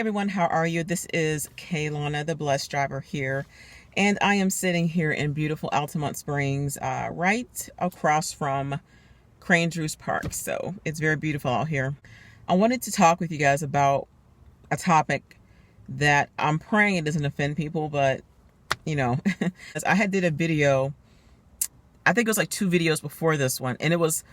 everyone, how are you? This is Kaylana, the Blessed Driver here, and I am sitting here in beautiful Altamont Springs, right across from Crane Drews Park. So it's very beautiful out here. I wanted to talk with you guys about a topic that I'm praying it doesn't offend people, but you know, I did a video, I think it was like 2 videos before this one, and it was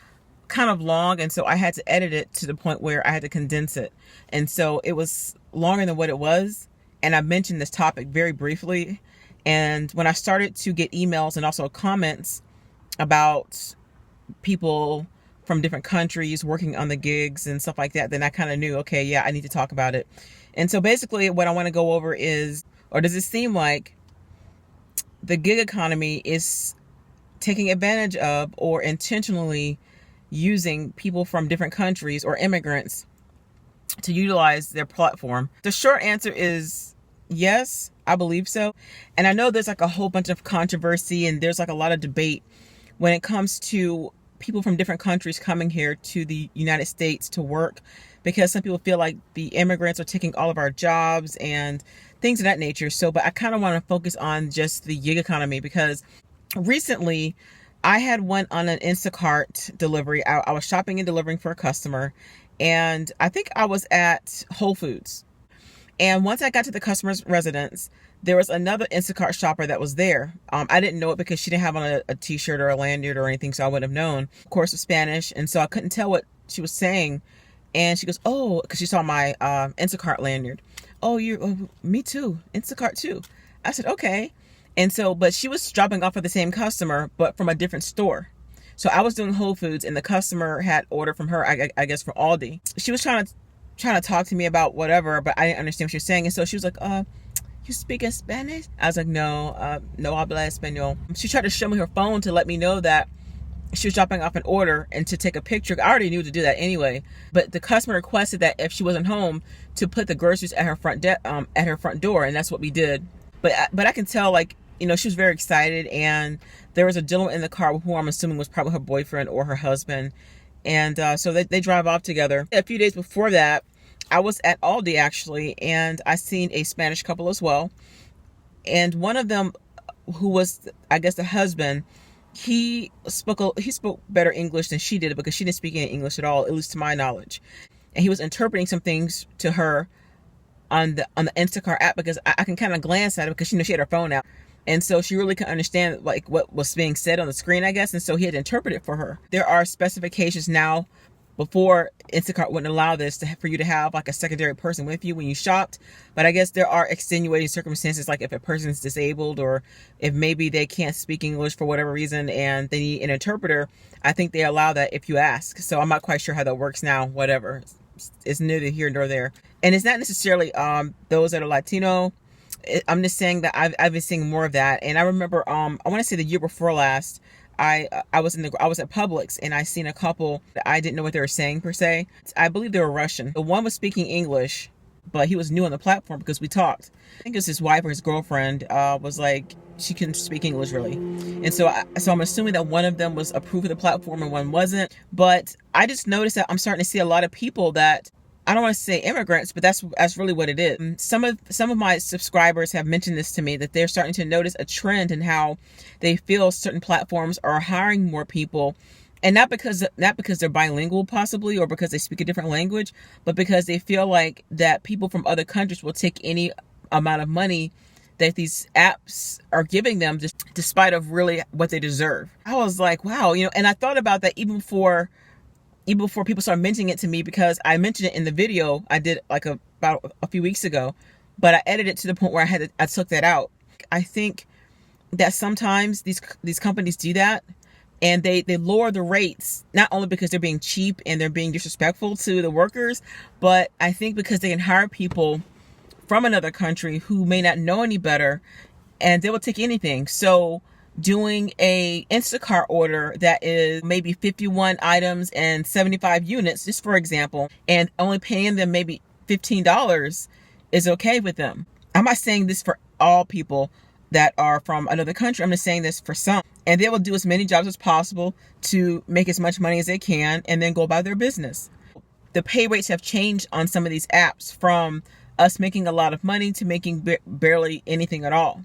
kind of long, and so I had to edit it to the point where I had to condense it, and so it was longer than what it was. And I mentioned this topic very briefly, and when I started to get emails and also comments about people from different countries working on the gigs and stuff like that, then I kind of knew, okay, yeah, I need to talk about it. And so basically what I want to go over is, or does it seem like the gig economy is taking advantage of or intentionally using people from different countries or immigrants to utilize their platform? The short answer is yes, I believe so. And I know there's like a whole bunch of controversy and there's like a lot of debate when it comes to people from different countries coming here to the United States to work, because some people feel like the immigrants are taking all of our jobs and things of that nature. So, but I kind of want to focus on just the gig economy, because recently I had one on an Instacart delivery. I was shopping and delivering for a customer, and I think I was at Whole Foods. And once I got to the customer's residence, there was another Instacart shopper that was there. I didn't know it because she didn't have on a t-shirt or a lanyard or anything, so I wouldn't have known. Of course, it's Spanish, and so I couldn't tell what she was saying. And she goes, "Oh," because she saw my Instacart lanyard. "Oh, me too, Instacart too." I said, "Okay." And so, but she was dropping off for the same customer, but from a different store. So I was doing Whole Foods, and the customer had ordered from her, I guess from Aldi. She was trying to talk to me about whatever, but I didn't understand what she was saying. And so she was like, "You speak in Spanish?" I was like, "No, no habla español." She tried to show me her phone to let me know that she was dropping off an order and to take a picture. I already knew to do that anyway, but the customer requested that if she wasn't home, to put the groceries at her front door, and that's what we did. But I can tell, like, you know, she was very excited, and there was a gentleman in the car who I'm assuming was probably her boyfriend or her husband. And so they drive off together. A few days before that, I was at Aldi actually, and I seen a Spanish couple as well. And one of them, who was, I guess, the husband, he spoke better English than she did, because she didn't speak any English at all, at least to my knowledge. And he was interpreting some things to her on the Instacart app, because I can kind of glance at it, because, you know, she had her phone out. And so she really couldn't understand like what was being said on the screen, I guess. And so he had to interpret it for her. There are specifications now. Before, Instacart wouldn't allow this for you to have like a secondary person with you when you shopped. But I guess there are extenuating circumstances, like if a person is disabled, or if maybe they can't speak English for whatever reason and they need an interpreter. I think they allow that if you ask. So I'm not quite sure how that works now. Whatever. It's neither here nor there. And it's not necessarily those that are Latino. I'm just saying that I've been seeing more of that. And I remember I want to say the year before last, I was at Publix, and I seen a couple that I didn't know what they were saying per se. I believe they were Russian. The one was speaking English, but he was new on the platform because we talked. I think it was his wife or his girlfriend was like, she couldn't speak English really. And so I'm assuming that one of them was approved of the platform and one wasn't. But I just noticed that I'm starting to see a lot of people that, I don't want to say immigrants, but that's really what it is. Some of my subscribers have mentioned this to me, that they're starting to notice a trend in how they feel certain platforms are hiring more people, and not because they're bilingual possibly, or because they speak a different language, but because they feel like that people from other countries will take any amount of money that these apps are giving them, just despite of really what they deserve. I was like, wow, you know, and I thought about that even before people started mentioning it to me, because I mentioned it in the video I did like about a few weeks ago, but I edited it to the point where I took that out. I think that sometimes these companies do that, and they lower the rates, not only because they're being cheap and they're being disrespectful to the workers, but I think because they can hire people from another country who may not know any better, and they will take anything. So doing a Instacart order that is maybe 51 items and 75 units, just for example, and only paying them maybe $15 is okay with them. I'm not saying this for all people that are from another country. I'm just saying this for some. And they will do as many jobs as possible to make as much money as they can and then go about their business. The pay rates have changed on some of these apps from us making a lot of money to making barely anything at all.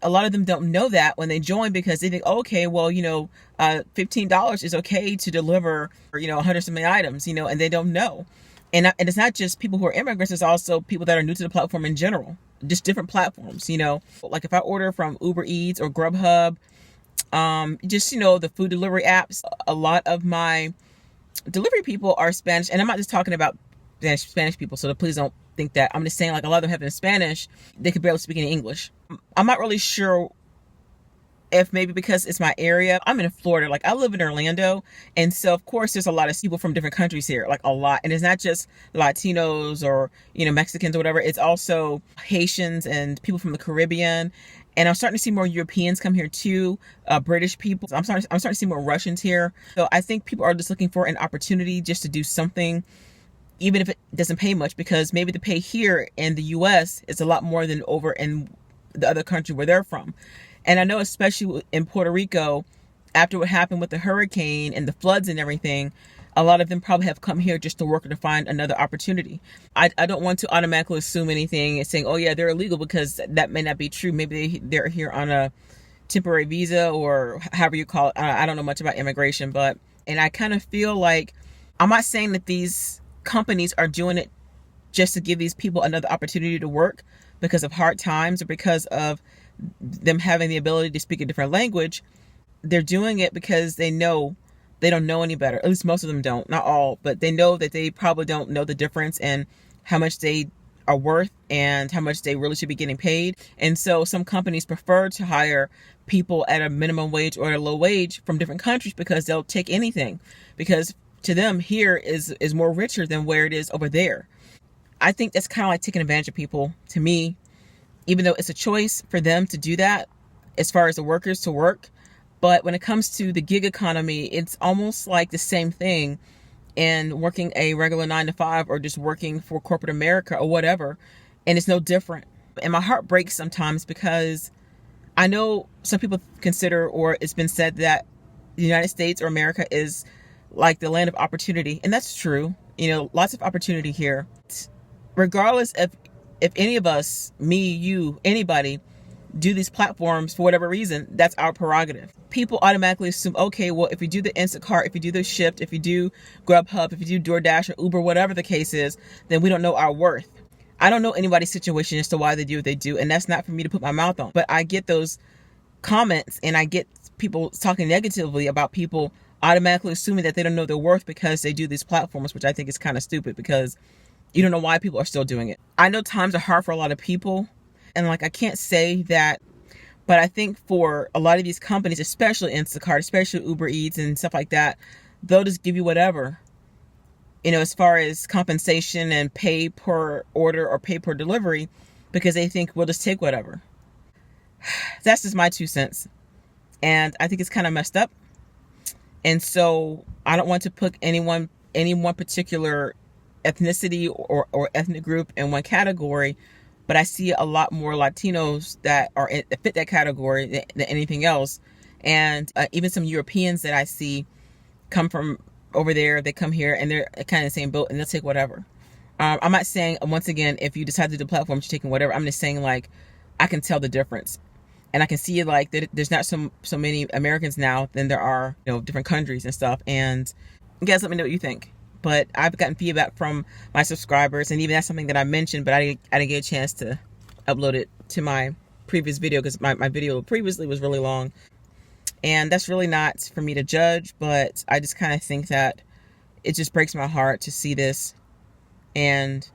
A lot of them don't know that when they join, because they think, okay, well, $15 is okay to deliver, 100 something items, and they don't know. And it's not just people who are immigrants, it's also people that are new to the platform in general, just different platforms, like if I order from Uber Eats or Grubhub, the food delivery apps, a lot of my delivery people are Spanish. And I'm not just talking about Spanish people, so please don't think that. I'm just saying, like, a lot of them have been Spanish, they could barely speak any English. I'm not really sure if maybe because it's my area. I'm in Florida, like I live in Orlando, and so of course there's a lot of people from different countries here, like a lot. And it's not just Latinos or Mexicans or whatever, it's also Haitians and people from the Caribbean. And I'm starting to see more Europeans come here too, British people. I'm starting to see more Russians here. So I think people are just looking for an opportunity just to do something, even if it doesn't pay much, because maybe the pay here in the US is a lot more than over in the other country where they're from. And I know especially in Puerto Rico, after what happened with the hurricane and the floods and everything, a lot of them probably have come here just to work or to find another opportunity. I don't want to automatically assume anything and saying, oh yeah, they're illegal, because that may not be true. Maybe they're here on a temporary visa or however you call it. I don't know much about immigration, and I kind of feel like, I'm not saying that these companies are doing it just to give these people another opportunity to work because of hard times or because of them having the ability to speak a different language. They're doing it because they know they don't know any better. At least most of them don't, not all, but they know that they probably don't know the difference in how much they are worth and how much they really should be getting paid. And so some companies prefer to hire people at a minimum wage or a low wage from different countries, because they'll take anything, because to them here is more richer than where it is over there. I think that's kind of like taking advantage of people, to me, even though it's a choice for them to do that as far as the workers to work. But when it comes to the gig economy, it's almost like the same thing in working a regular 9-to-5 or just working for corporate America or whatever. And it's no different. And my heart breaks sometimes, because I know some people consider, or it's been said, that the United States or America is like the land of opportunity. And that's true. Lots of opportunity here. Regardless of if any of us, me, you, anybody, do these platforms for whatever reason, that's our prerogative. People automatically assume, okay, well, if you do the Instacart, if you do the Shipt, if you do Grubhub, if you do DoorDash or Uber, whatever the case is, then we don't know our worth. I don't know anybody's situation as to why they do what they do, and that's not for me to put my mouth on. But I get those comments, and I get people talking negatively about people automatically assuming that they don't know their worth because they do these platforms, which I think is kind of stupid, because you don't know why people are still doing it. I know times are hard for a lot of people, and I can't say that, but I think for a lot of these companies, especially Instacart, especially Uber Eats and stuff like that, they'll just give you whatever, as far as compensation and pay per order or pay per delivery, because they think we'll just take whatever. That's just my 2 cents. And I think it's kind of messed up. And so I don't want to put any one particular ethnicity or ethnic group in one category, but I see a lot more Latinos that fit that category than anything else. And even some Europeans that I see come from over there, they come here and they're kind of the same boat, and they'll take whatever. I'm not saying, once again, if you decide to do platforms, you're taking whatever. I'm just saying, I can tell the difference. And I can see that there's not so many Americans now than there are, different countries and stuff. And you guys let me know what you think. But I've gotten feedback from my subscribers, and even that's something that I mentioned, but I didn't get a chance to upload it to my previous video, because my video previously was really long. And that's really not for me to judge, but I just kind of think that it just breaks my heart to see this. And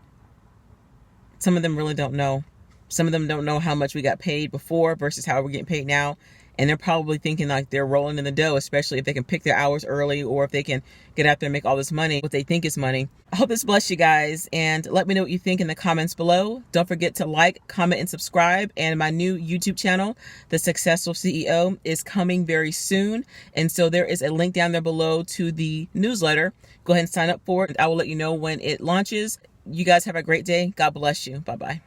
some of them really don't know. Some of them don't know how much we got paid before versus how we're getting paid now. And they're probably thinking like they're rolling in the dough, especially if they can pick their hours early, or if they can get out there and make all this money, what they think is money. I hope this blessed you guys, and let me know what you think in the comments below. Don't forget to like, comment, and subscribe. And my new YouTube channel, The Successful CEO, is coming very soon. And so there is a link down there below to the newsletter. Go ahead and sign up for it. I will let you know when it launches. You guys have a great day. God bless you. Bye-bye.